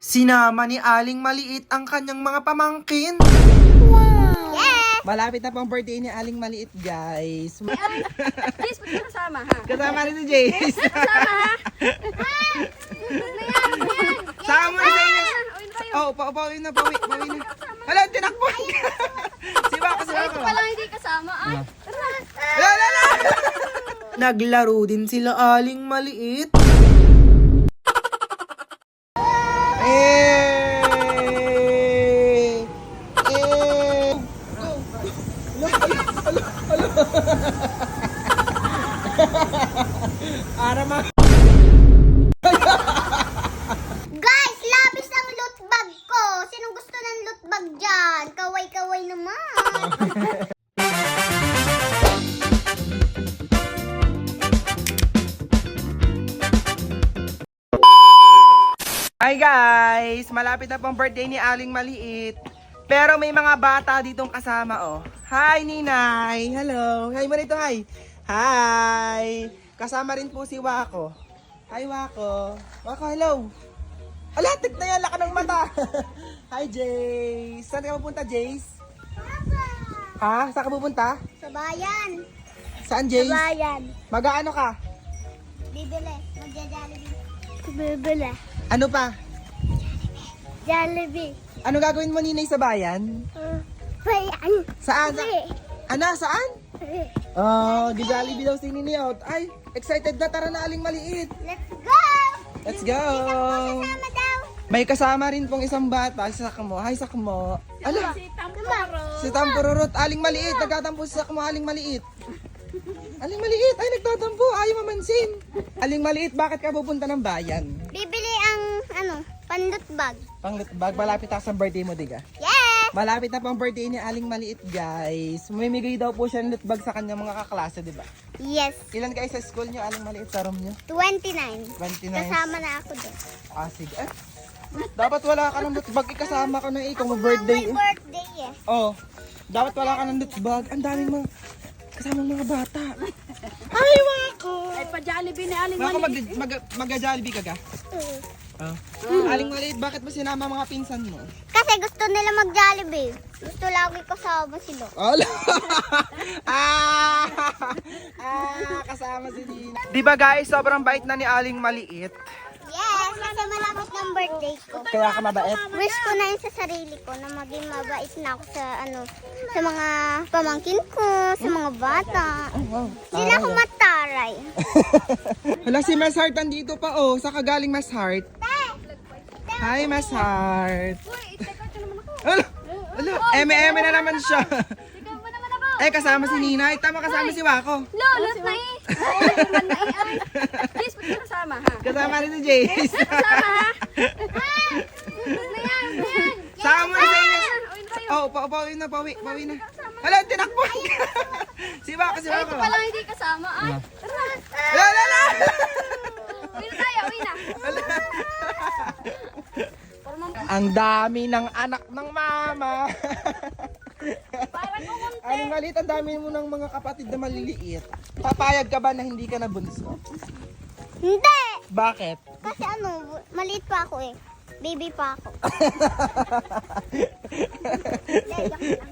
Sinama ni Aling Maliit ang kanyang mga pamangkin. Wow! Yes! Malapit na pang birthday ni Aling Maliit, guys. Jace, ba't ka kasama, ha? Kasama rin si Jace. Kasama, ha? Sama mo na sa inyo. Uy, na tayo. Oh, pauwi na. Hala, tinakbo. Si Wako. Ito pala hindi kasama, ay. Hala. Naglaro din sila Aling Maliit. Arama. Guys, labis ang loot bag ko. Sinong gusto ng loot bag dyan? Kaway-kaway naman. Hi guys! Malapit na pang birthday ni Aling Maliit. Pero may mga bata ditong kasama, oh. Hi, Ninay! Hello! Hi mo rito, hi! Hi! Kasama rin po si Wako. Hi, Wako! Wako, hello! Ala, tignan ka ng mata! Hi, Jace! Saan ka pupunta, Jace? Ha? Saan ka pupunta? Sa bayan. Saan, Sa Jace? bayan. Mag-aano ka? Bibili. Magja-Jollibee. Bibili. Ano pa? Jollibee. Ano gagawin mo, Ninay, sa bayan? Bayan. Saan? Ano? Saan? Oh, di-Jollibee daw si Niniyot. Ay, excited na. Tara na, Aling Maliit. Let's go! Let's go! Kasama daw. May kasama rin pong isang bata, si Sakmo. Hi, Sakmo. Ala, Si Tamporo. si Tampururot. Aling Maliit, nagtatampo si Sakmo, Aling Maliit. Aling Maliit, ay nagtatampo. Ayaw mamansin. Aling Maliit, bakit ka pupunta ng bayan? Bibili ang, panloot bag. Panglitbag, malapit na sa birthday mo, diga. Yes! Malapit na pang birthday ni Aling Maliit, guys. Mamimigay daw po siya ng lootbag sa kanyang mga kaklase, di ba? Yes. Ilan kayo sa school niyo, Aling Maliit, sa room niyo? 29. 29. Kasama na ako doon. Ah, sige. Dapat wala ka ng lootbag, ikasama ka na ikaw mag-birthday. May birthday eh. Oh, dapat wala ka ng lootbag. Ang daming mga kasamang mga bata. Ay, Wako! Ay, pa-Jollibee ni Aling Wako, Maliit. mag-Jollibee ka ga? Oh. Aling Maliit, bakit mo sinama mga pinsan mo? Kasi gusto nila mag-Jollibee. Gusto lagi kasama sila. Ala! Kasama si Nina. Di ba guys, sobrang bait na ni Aling Maliit. Yes, kasi malapit ng birthday ko. Kaya ka mabait. Wish ko na yun sa sarili ko na maging mabait na ako sa sa mga pamangkin ko, sa mga bata. Wow. Hindi na ako mataray. Hala, si Mas Heart andito pa, oh. Sa kagaling Mas Heart. Hi, Mas Heart. Uy, teka, ito naman ako. Ala, ala, eme-eme na naman siya. Ikaw ba naman ako? Eh, kasama si Ninay. Tama, kasama si Wako. Lulot na eh. Oo, naman na eh, ay. Jace, ba't ka kasama, ha? Kasama rin si Jace. Kasama, ha? Ayan. Sama mo na sa inyo. Uy, na tayo. Oh, pauwi na. Hala, tinakbo. Si Wako. Ito pala hindi kasama, ay. Ala. Uy na tayo, uy na. Ang dami ng anak ng mama. Parang kumunti. Aling Maliit, ang dami mo ng mga kapatid na maliliit. Papayag ka ba na hindi ka na bunso? Hindi! Bakit? Kasi maliit pa ako eh. Baby pa ako. Hindi, joke lang.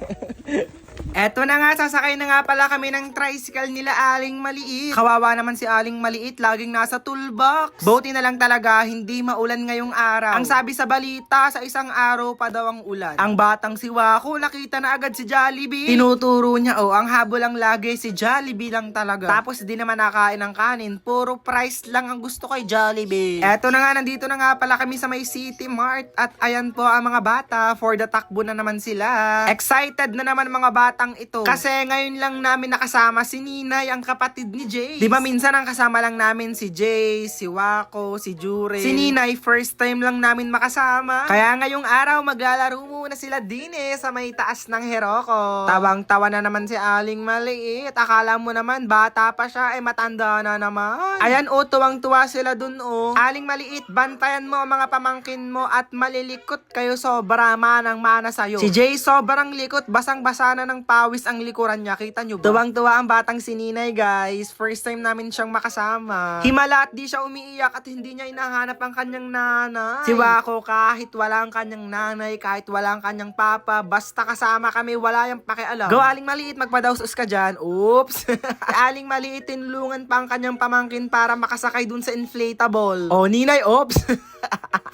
Eto na nga, sasakay na nga pala kami ng tricycle nila Aling Maliit. Kawawa naman si Aling Maliit, laging nasa toolbox. Buti na lang talaga, hindi maulan ngayong araw. Ang sabi sa balita, sa isang araw pa daw ang ulan. Ang batang si Wako, nakita na agad si Jollibee. Tinuturo niya, ang habol lang lagi si Jollibee lang talaga. Tapos di naman nakain ng kanin, puro price lang ang gusto kay Jollibee. Eto na nga, nandito na nga pala kami sa may City Mart. At ayan po ang mga bata, for the takbo na naman sila. Excited na naman mga batang ito. Kasi ngayon lang namin nakasama si Ninay, ang kapatid ni Jace. Di ba minsan ang kasama lang namin si Jace, si Wako, si Jure. Si Ninay, first time lang namin makasama. Kaya ngayong araw, maglalaro muna sila din sa may taas ng Heroko. Tawang-tawa na naman si Aling Maliit. Akala mo naman, bata pa siya, matanda na naman. Ayan, tuwang-tuwa sila dun, Aling Maliit, bantayan mo ang mga pamangkin mo at malilikot kayo, sobra manang mana sa'yo. Si Jace, sobrang likot, basang-basa na ng pawis ang likuran niya. Kita nyo ba? Tuwang-tuwa ang batang si Ninay, guys. First time namin siyang makasama. Himala at di siya umiiyak at hindi niya inahanap ang kanyang nanay. Si Wako, kahit wala ang kanyang nanay, kahit wala ang kanyang papa, basta kasama kami, wala yung pakialam. Go, Aling Maliit, magpadausos ka dyan. Oops. Si Aling Maliit, tinulungan pa ang kanyang pamangkin para makasakay dun sa inflatable. Oh, Ninay, oops.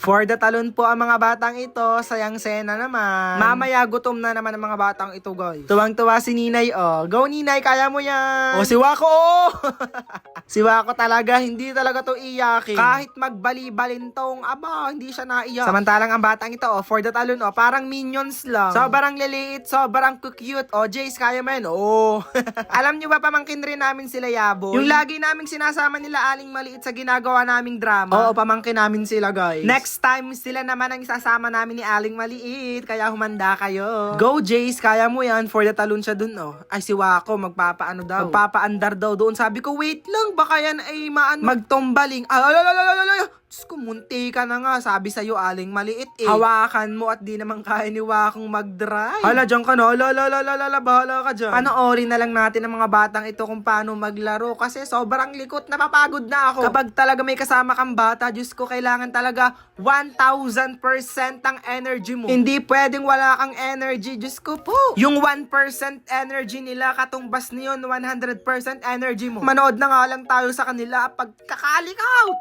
For the talon po ang mga batang ito, sayang sena naman. Mamaya gutom na naman ang mga batang ito, guys. Tuwang-tuwa si Ninay, oh. Go, Ninay, kaya mo yan. Oh, si Wako, oh. Si Wako talaga, hindi talaga to iyakin. Kahit magbali-balintong, aba, hindi siya naiyak. Samantalang ang batang ito, oh, for the talon, oh, parang minions lang. Sobrang liliit, sobrang cute. Oh, Jace, kaya mo yan, oh. Alam nyo ba, pamangkin rin namin sila, Yabo. Yung lagi naming sinasama nila Aling Maliit sa ginagawa naming drama. Oo, pamangkin namin sila, guys. Next time, sila naman ang isasama namin ni Aling Maliit, kaya humanda kayo. Go, Jace, kaya mo yan. For the talon siya dun, oh. Ay, si Wako, magpapaano daw. Magpapaandar daw doon. Sabi ko, wait lang, baka yan ay magtumbaling. Diyos ko, munti ka na nga. Sabi sa'yo, Aling Maliit eh. Hawakan mo at di naman kaya ni Wakong mag-drive. Hala, dyan ka na. Hala, bahala ka dyan. Panoorin na lang natin ang mga batang ito kung paano maglaro. Kasi sobrang likot, napapagod na ako. Kapag talaga may kasama kang bata, Diyos ko, kailangan talaga 1,000% ang energy mo. Hindi pwedeng wala kang energy, Diyos ko po. Yung 1% energy nila, katumbas niyon 100% energy mo. Manood na nga lang tayo sa kanila pag kakalik out.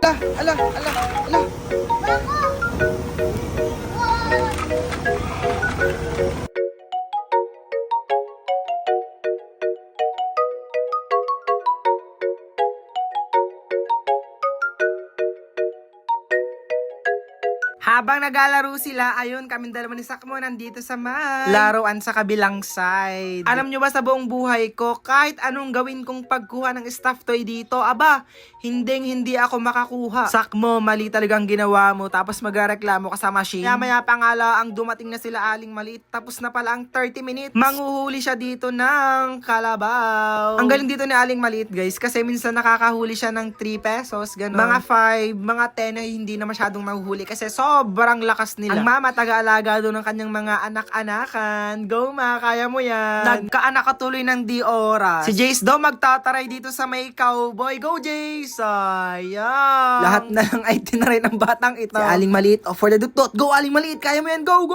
Ala. Bako! Wow! Habang naglalaro sila, ayun, kaming dalawa ni Sakmo nandito sa laruan sa kabilang side. Alam nyo ba sa buong buhay ko, kahit anong gawin kong pagkuha ng stuffed toy dito, aba, hindi ako makakuha. Sakmo, mali talagang ginawa mo, tapos magreklamo ka sa machine. Maya pa nga lang, dumating na sila Aling Maliit, tapos na pala ang 30 minutes. Manguhuli siya dito ng kalabaw. Ang galing dito ni Aling Maliit, guys, kasi minsan nakakahuli siya ng 3 pesos, gano'n. Mga 5, mga 10 ay hindi na masyadong mahuhuli kasi sobrang lakas nila. Ang mama taga-alaga doon ng kanyang mga anak-anakan. Go, ma, kaya mo yan. Nagkaanak ka tuloy ng di oras. Si Jace daw magtataray dito sa may cowboy. Go, Jace! Sayang. Lahat na lang ay tinaray ng batang ito. Si Aling Maliit, oh, for the dutot. Go, Aling Maliit, kaya mo yan. Go.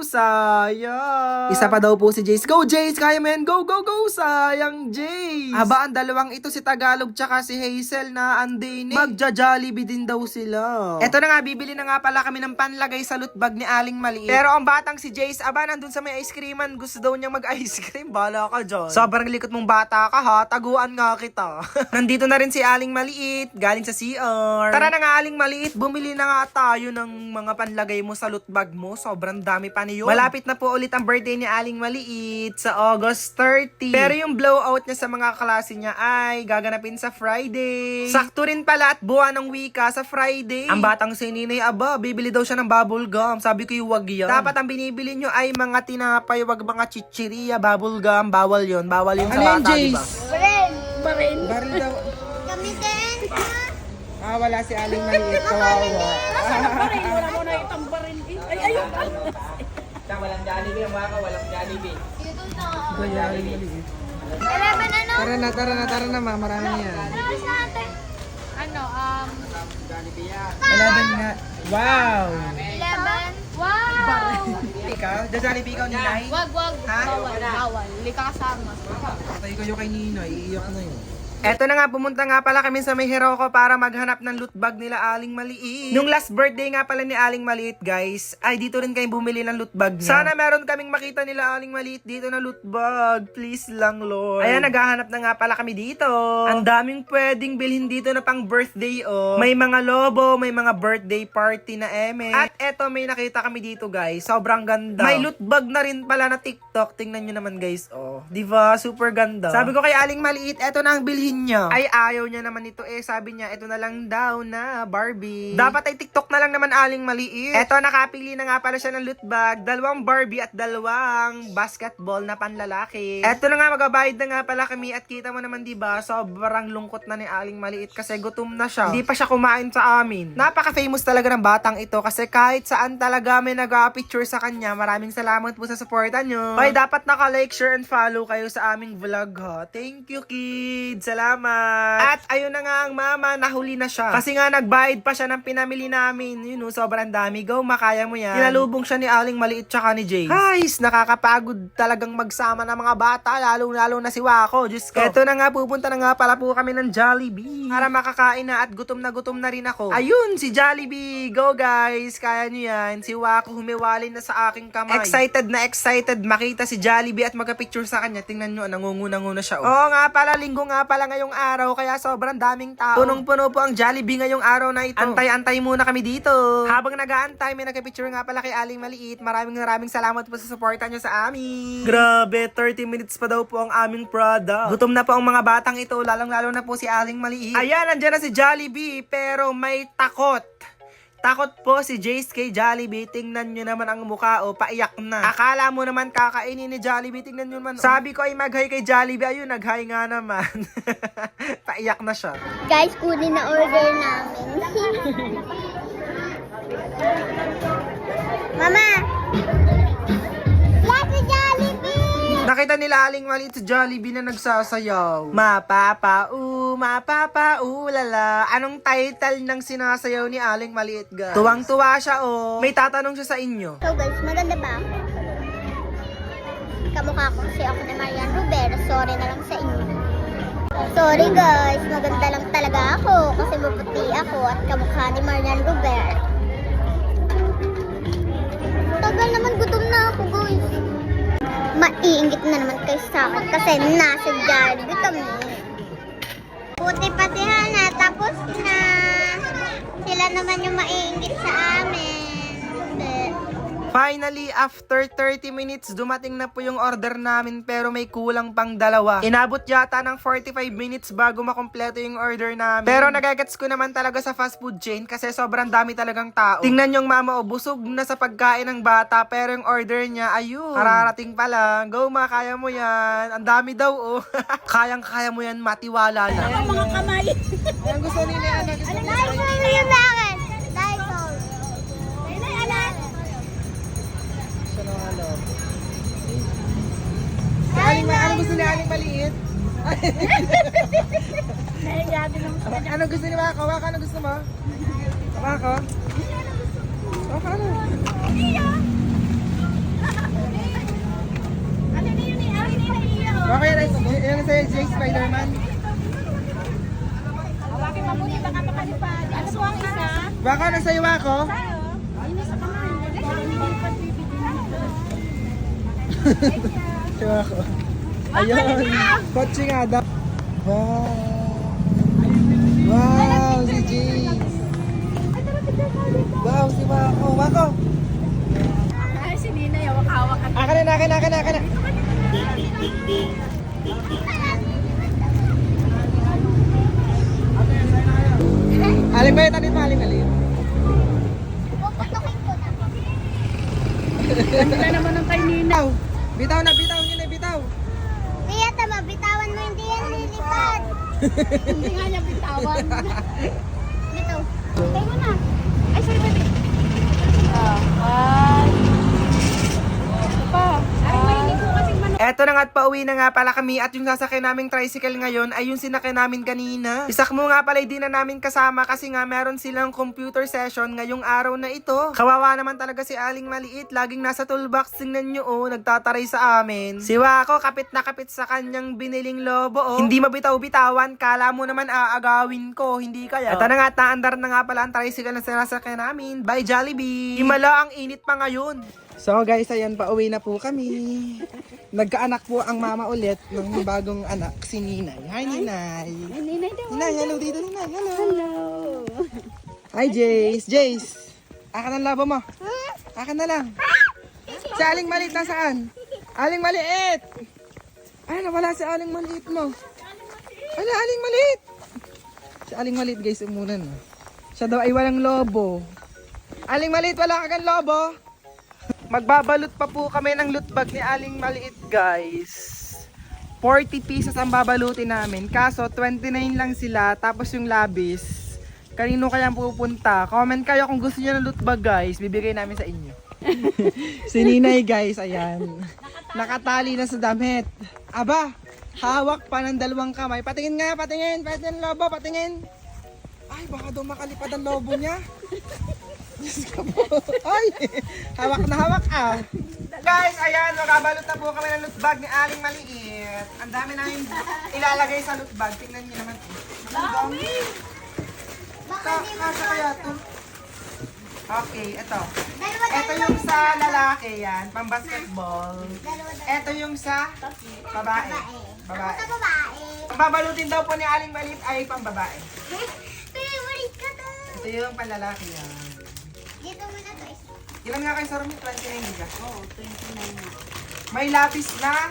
Sayang. Isa pa daw po si Jace. Go, Jace, kaya mo yan. Go. Sayang, Jace. Aba, ang dalawang ito, si Tagalog tsaka si Hazel na andin eh. Magja-Jollibee din daw sila. Eto na nga, bibili na nga pala kami ng panlagay sa loot bag ni Aling Maliit. Pero ang batang si Jace, aba, nandun sa may ice creaman, gusto daw niyang mag-ice cream. Bala ka dyan. Sobrang likot mong bata ka ha, taguan nga kita. Nandito na rin si Aling Maliit, galing sa CR. Tara na nga, Aling Maliit, bumili na nga tayo ng mga panlagay mo sa loot bag mo. Sobrang dami pa niyon. Malapit na po ulit ang birthday ni Aling Maliit sa August 30. Pero yung blowout niya sa mga klase niya ay gaganapin sa Friday. Sakto rin pala at buwan ng wika sa Friday. Ang batang si Ninay, aba, bibili daw siya ng bubble gum. Sabi ko yung wag yan. Dapat ang binibili nyo ay mga tinapay, wag mga chichirya, bubble gum. Bawal yun sa bata, diba? Baril! Baril daw. Gamitin! Ah, wala si Aling Maliit. Kawawa. Wala mo na itang baril. Ay, ayun. Walang Jollibee ang waka, walang Jollibee. Dito na. Jollibee. 11 ano? Tara na, ma. Marami yan. Ano sa atin? Ano, 11 nga. Wow! 11? wow! Ikaw? Jollibee ikaw, Ninay? Wag. Ha? Bawal. Hindi ka kasama. Patay kayo kay Ninay. Iiyak na yun. Eto na nga, pumunta nga pala kami sa may Hiroko para maghanap ng loot bag nila Aling Maliit. Nung last birthday nga pala ni Aling Maliit, guys, ay dito rin kayo bumili ng loot bag niya. Sana meron kaming makita nila Aling Maliit dito na loot bag. Please lang, Lord. Ayan, naghahanap na nga pala kami dito. Ang daming pwedeng bilhin dito na pang birthday, oh. May mga lobo, may mga birthday party na eme. At eto, may nakita kami dito, guys. Sobrang ganda. May loot bag na rin pala na TikTok. Tingnan nyo naman, guys, oh. Diba? Super ganda. Sabi ko kay Aling Maliit, eto na ang bilhin bibilhin niya? Ay, ayaw niya naman ito eh. Sabi niya, ito na lang daw na Barbie. Dapat ay TikTok na lang naman aling maliit. Eto, nakapili na nga pala siya ng loot bag. 2 Barbie at 2 basketball na panlalaki. Eto na nga, magbabayad na nga pala kami at kita mo naman diba, sobrang lungkot na ni aling maliit kasi gutom na siya. Hindi pa siya kumain sa amin. Napaka-famous talaga ng batang ito kasi kahit saan talaga may nag-picture sa kanya. Maraming salamat po sa suporta nyo. Okay, dapat naka-like, share, and follow kayo sa aming vlog ha. Thank you, kids. Salamat. At ayun na nga ang mama, nahuli na siya. Kasi nga nagbayad pa siya ng pinamili namin. Yun know, sobrang dami. Go, makaya mo yan. Tinalubong siya ni aling maliit tsaka ni Jace. Guys, nakakapagod talagang magsama ng mga bata, lalo na si Wako. Diyos ko. Eto na nga, pupunta na nga pala po kami ng Jollibee. Para makakain na at gutom na rin ako. Ayun, si Jollibee. Go guys, kaya nyo yan. Si Wako humiwalay na sa aking kamay. Excited na excited makita si Jollibee at magka-picture sa kanya. Tingnan nyo, nangunguna-nguna siya. Oh. Oo nga pala, linggo nga pala ngayong araw, kaya sobrang daming tao. Punong-puno po ang Jollibee ngayong araw na ito. Antay-antay muna kami dito. Habang nag-aantay, may nagka-picture nga pala kay Aling Maliit. Maraming salamat po sa suporta nyo sa amin. Grabe, 30 minutes pa daw po ang aming product. Gutom na po ang mga batang ito, lalong-lalo na po si Aling Maliit. Ayan, nandiyan na si Jollibee, pero may takot. Takot po si Jace kay Jollibee. Tingnan nyo naman ang mukha, paiyak na. Akala mo naman kakainin ni Jollibee. Tingnan nyo naman. Sabi ko ay mag-hi kay Jollibee. Ayun, nag-hi nga naman. Paiyak na siya. Guys, kunin na order namin. Mama! Yan si Jollibee! Nakita nila Aling Maliit sa Jollibee na nagsasayaw. Mapapa-u, lala. Anong title ng sinasayaw ni Aling Maliit, guys? Tuwang-tuwa siya, May tatanong siya sa inyo. So guys, maganda ba ako? Kamukha ko kasi ako na Marian Rivera. Sorry na lang sa inyo. Sorry guys, maganda lang talaga ako kasi maputi ako at kamukha ni Marian Rivera. Tagal naman, gutom na ako guys. Maiinggit na naman kayo sa akin kasi nasa Jollibee kami. Puti pa si Hana, tapos na. Sila naman yung maiinggit sa amin. Finally, after 30 minutes, dumating na po yung order namin pero may kulang pang 2. Inabot yata ng 45 minutes bago makompleto yung order namin. Pero nagagets ko naman talaga sa fast food chain kasi sobrang dami talagang tao. Tingnan yung mama, busog na sa pagkain ng bata pero yung order niya, ayun, kararating pa lang. Go ma, kaya mo yan. Ang dami daw, Kayang-kaya mo yan, matiwala na. Mga kamay. Ang gusto nila, Dinosaur yun sa akin. Dinosaur. Ano gusto ni Aling Maliit? Ano gusto ni Wako? Wako, ano gusto mo? Wako? Wako, ano? Wako, yan sa Jay Spider-Man. Hawakin mabuti baka makalipad. Ano ang isa? Wako, ano sa'yo, Wako? Si Wako. Ayun. Kotse nga daw. Wow. Wow, si Jace. Wow, si Wako. Wako. Ay, si Nina, hawak-hawak ka. Akin na. Aling Maliit, tanin mo, Aling Maliit. Puputukin ko na. Ganda naman ang kay Nina. Bitaw na, bitaw. Tiya, tama, bitawan mo, hindi yan lilipad. Hindi nga niya bitawan. Bitaw. Tayo mo na. Ay, sorry, baby. Ay. Ito pa. Ay, mahinig ko kasing manok. Eto na nga at pauwi na nga pala kami at yung sasakay naming tricycle ngayon ay yung sinakay namin kanina. Isak mo nga pala di na namin kasama kasi nga meron silang computer session ngayong araw na ito. Kawawa naman talaga si Aling Maliit. Laging nasa toolbox. Tingnan nyo nagtataray sa amin. Si Wako kapit na kapit sa kanyang biniling lobo Hindi mabitaw-bitawan. Kala mo naman aagawin ko. Hindi kaya. Eto na nga at naandar na nga pala ang tricycle na sinasakay namin. Bye Jollibee! Himala ang init pa ngayon. So guys, ayan, pauwi na po kami. Nagkaanak po ang mama ulit ng bagong anak, si Ninay. Hi, Ninay. Ay, Nina daw. Ninay, hello dito, Ninay. Hello. Hello. Hi, Jace. Jace, akin ang labo mo. Akin na lang. Si Aling Maliit nasaan? Aling Maliit! Ay, nawala si Aling Maliit mo. Ala, Aling Maliit! Si Aling Maliit guys, umulan na. Siya daw ay walang lobo. Aling Maliit, wala kagang lobo. Magbabalot pa po kami ng loot bag ni Aling Maliit guys. 40 pieces ang babalutin namin. Kaso 29 lang sila. Tapos yung labis. Kanino kaya pupunta? Comment kayo kung gusto niyo ng loot bag guys. Bibigay namin sa inyo. Si Ninay guys, ayan. Nakatali na sa damit. Aba, hawak pa ng 2 kamay. Patingin nga, patingin. Patingin lobo, patingin. Ay, baka daw makalipad ang lobo niya. Diyos ko po. Ay, hawak na hawak ah. Guys, ayan, magabalot na po kami ng loot bag ni Aling Maliit. Ang dami namin ilalagay sa loot bag. Tingnan niyo naman. Dami! Kasya kaya to? Okay, ito. Ito yung sa lalaki yan, pang basketball. Ito yung sa babae. Babae. Sa babae. Ang babalutin daw po ni Aling Maliit ay pang babae. Favorite ka to. Ito yung pang lalaki yan. Dito mo na to. Ilan nga kayo sa room? 29 ka? Oo, 29 na. May lapis na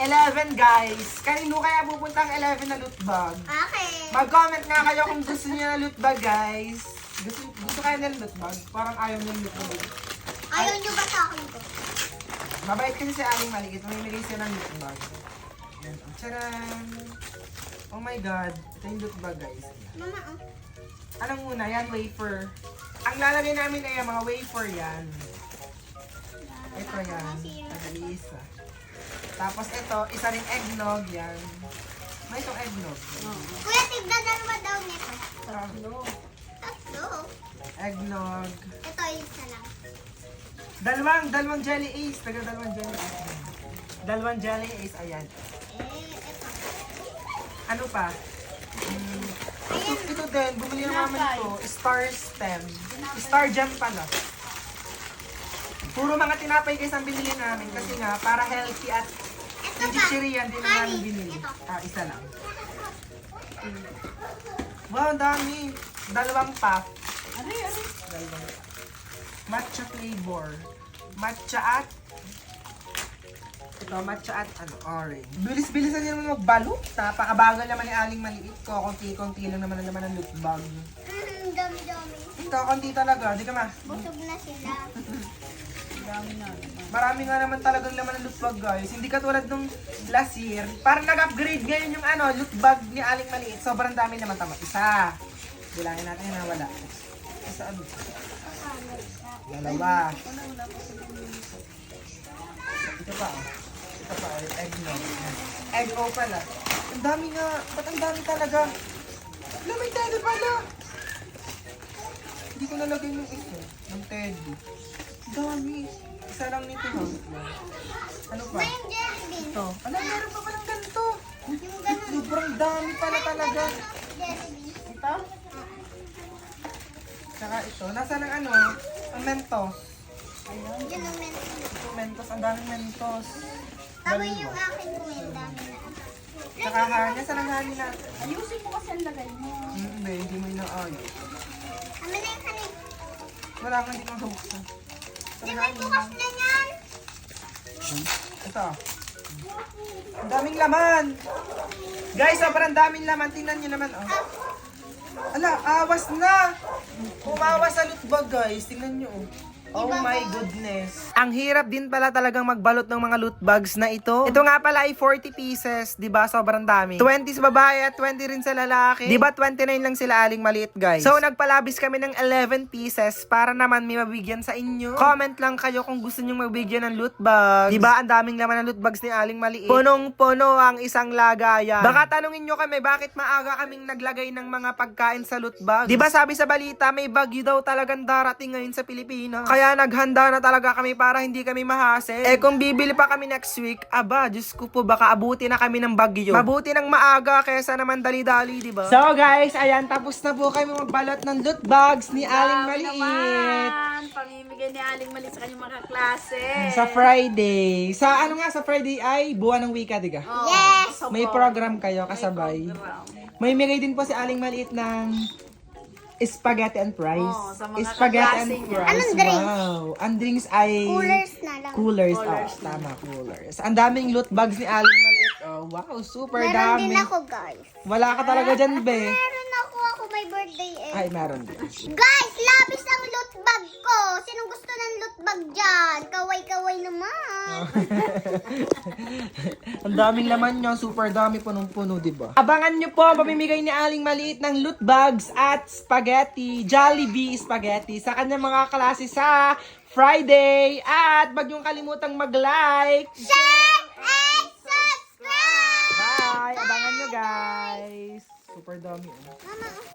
11 guys. Kanino kaya pupunta ang 11 na loot bag? Okay. Mag-comment nga kayo kung gusto niyo na loot bag guys. Gusto kayo ng loot bag? Parang ayaw niyo yung loot bag. Ayaw nyo ba sa akin to? Mabait kasi si Aling Maliit. Mamimigay siya ng loot bag. Yan. Tcharan! Oh my god. Ito yung loot bag guys. Mama, oh. Anong muna? Yan, wafer. Ang lalagay namin ay mga wafer yan. Ito yan. Isa. Tapos ito, isa ring eggnog yan. May itong eggnog. Kuya, tignan dalawa daw nito. Tatlo. Tatlo. Eggnog. Ito isa lang. Dalawang jelly ace. Dalawang jelly ace. Dalawang jelly ace. Ayan. Ito. Ano pa? Ito din. Bumili ng mama nito. Star stem. Star gem pala. Puro mga tinapay guys ang binili namin. Kasi nga, para healthy at Ito hindi pa. chirian din na namin binili. Ito. Isa lang. Wow, ang dami. 2 pack. Dalawang. Matcha flavor. Matcha at ito, matcha at orange. Bilis-bilisan niyo naman magbalot. Napakabagal naman ni Aling Maliit ko. Konti-konti lang naman ang laman ng loot bag. Dami-dami. Ito, konti talaga. Di ka ma? Busog na sila. Marami nga naman talagang laman ng loot bag guys. Hindi katulad nung last year. Parang nag-upgrade ngayon yung loot bag ni Aling Maliit. Sobrang dami naman tama. Isa. Bilangin natin na wala. Isa ano? Dalawa. Ito pa. Ito pa. Eggnog. Egg-o pala. Ang dami nga. Ba't ang dami talaga? Wala, may teddy pala. Hindi ko nalagay yung isa. Ng teddy. Ang dami. Isa lang nito ha. Ano pa? May jelly bean. Ito. Ano, meron pa palang ganito. Yung ganun. Sobrang dami pala talaga. Jelly bean. Ito? Saka ito. Nasaan ang ang Mentos. Yun ang meron. Mentos. Ang daming Mentos. Tama yung akin kung yung dami na. Saka honey. Saan ang honey natin? Ayusin mo kasi ang lagay mo. Hindi mo inaayos. Ano na yung kanin? Wala kang hindi kang hubuksan. Di may bukas na yan. Ito. Ang daming laman. Guys, sobrang daming laman. Tingnan nyo naman, oh. Ala, awas na. Umawas sa loot bag, guys. Tingnan nyo, oh. Oh my goodness. Ang hirap din pala talagang magbalot ng mga loot bags na ito. Ito nga pala ay 40 pieces, 'di ba? Sobrang dami. 20 sa babae at 20 rin sa lalaki. 'Di ba 29 lang sila Aling Maliit, guys. So nagpalabis kami ng 11 pieces para naman may mabigyan sa inyo. Comment lang kayo kung gusto niyo mabigyan ng loot bags. 'Di ba? Ang daming laman ng loot bags ni Aling Maliit. Punong-puno ang isang lagayan. Baka tanungin nyo kami bakit maaga kaming naglagay ng mga pagkain sa loot bags. 'Di ba sabi sa balita may bagyo daw talagang darating ngayon sa Pilipinas. Kaya naghanda na talaga kami para hindi kami mahasel. Eh kung bibili pa kami next week, aba, Diyos ko po, baka abuti na kami ng bagyo. Mabuti ng maaga kaysa naman dali-dali, di ba? So guys, ayan, tapos na po kami magbalot ng loot bags ni Aling Maliit. naman! Pamimigay ni Aling Maliit sa kanyang mga klase. Sa Friday. Sa ano nga, sa Friday ay buwan ng wika, di ka? Oh, Yes! May program kayo kasabay. May migay din po si Aling Maliit ng spaghetti and fries. Oh, sa mga Spaghetti and kaklaseng yan. fries. Anong drinks? Wow. Ang drinks ay... Coolers na lang. Coolers. Coolers. Oh, tama, coolers. Ang daming loot bags ni Aling Maliit. Oh, wow, super Meron dami. din ako, guys. Wala ka talaga dyan, be. Meron ako may birthday eh. Ay, meron din. Guys, labis ang loot bag ko. Sinong gusto ng loot bag dyan? Kaway-kaway naman. Ang daming laman nyo, super dami, punong-puno, diba? Abangan nyo po ang pamimigay ni Aling Maliit ng loot bags at spaghetti, Jollibee spaghetti sa kanyang mga klase sa Friday. At wag niyong kalimutang mag-like. Share and subscribe! Bye! Abangan nyo, guys. Super dami. Mama,